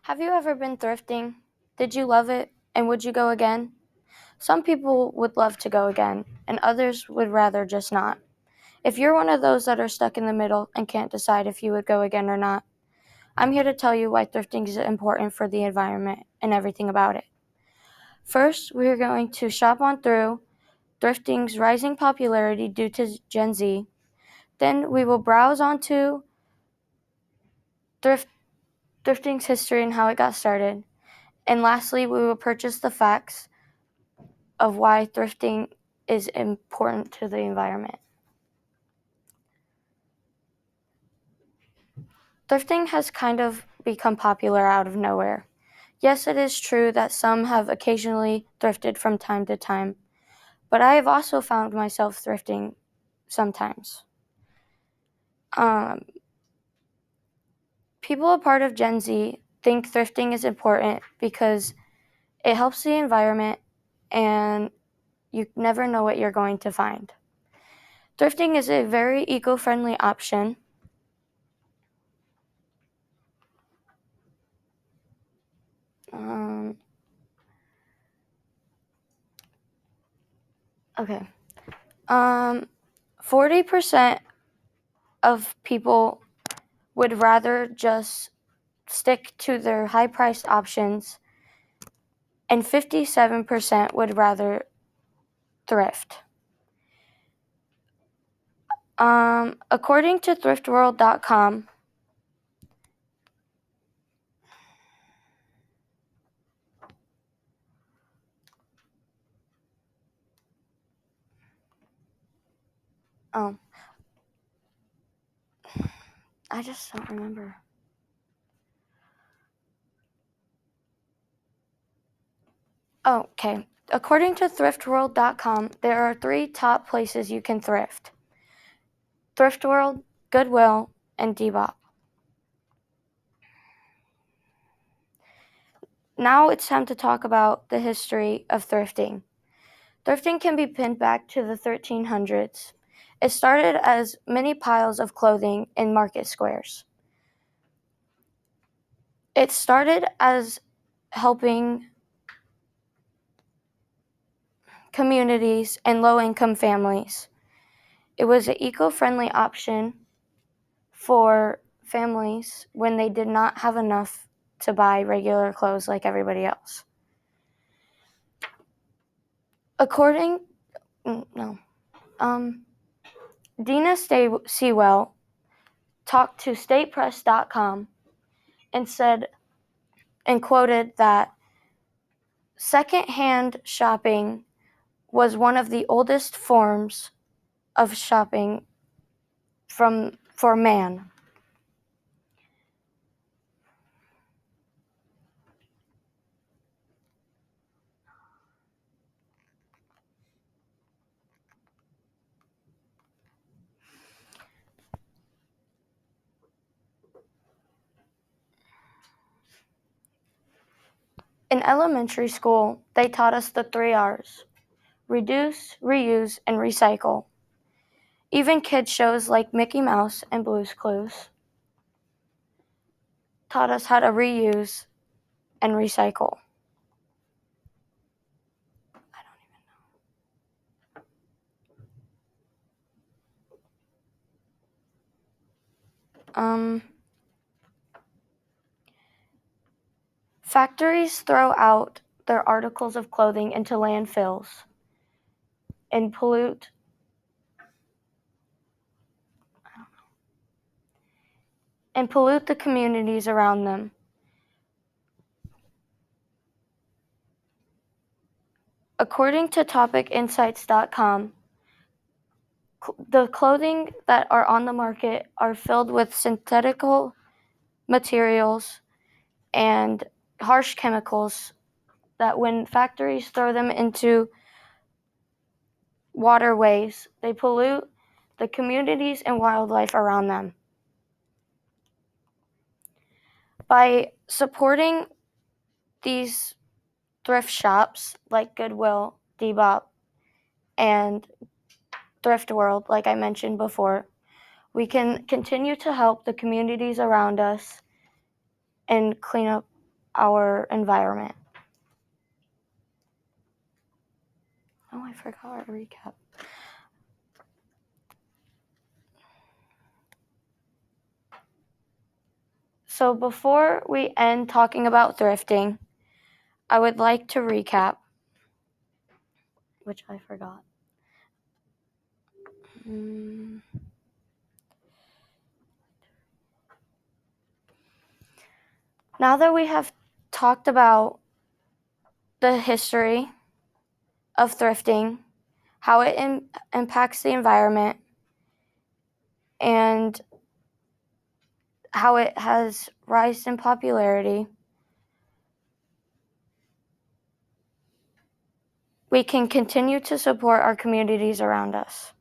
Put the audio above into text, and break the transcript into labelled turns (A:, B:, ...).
A: Have you ever been thrifting? Did you love it? And would you go again? Some people would love to go again, and others would rather just not. If you're one of those that are stuck in the middle and can't decide if you would go again or not, I'm here to tell you why thrifting is important for the environment and everything about it. First, we're going to shop on through thrifting's rising popularity due to Gen Z. Then we will browse onto thrifting's history and how it got started. And lastly, we will purchase the facts of why thrifting is important to the environment. Thrifting has kind of become popular out of nowhere. Yes, it is true that some have occasionally thrifted from time to time, but I have also found myself thrifting sometimes. People a part of Gen Z think thrifting is important because it helps the environment and you never know what you're going to find. Thrifting is a very eco-friendly option. Okay. 40% of people would rather just stick to their high-priced options, and 57% would rather thrift. According to thriftworld.com, I just don't remember. Okay. According to thriftworld.com, there are 3 top places you can thrift: Thrift World, Goodwill, and Depop. Now it's time to talk about the history of thrifting. Thrifting can be pinned back to the 1300s. It started as many piles of clothing in market squares. It started as helping communities and low-income families. It was an eco-friendly option for families when they did not have enough to buy regular clothes like everybody else. Dina Sewell talked to statepress.com and said and quoted that second-hand shopping was one of the oldest forms of shopping for man. In elementary school, they taught us the 3 R's: reduce, reuse, and recycle. Even kids shows like Mickey Mouse and Blue's Clues taught us how to reuse and recycle. Factories throw out their articles of clothing into landfills and pollute the communities around them. According to topicinsights.com, the clothing that are on the market are filled with synthetic materials and harsh chemicals that when factories throw them into waterways, they pollute the communities and wildlife around them. By supporting these thrift shops like Goodwill, Depop, and Thrift World, like I mentioned before, we can continue to help the communities around us and clean up our environment. Oh, I forgot our recap. So before we end talking about thrifting, I would like to recap, which I forgot. Now that we have talked about the history of thrifting, how it impacts the environment, and how it has risen in popularity, we can continue to support our communities around us.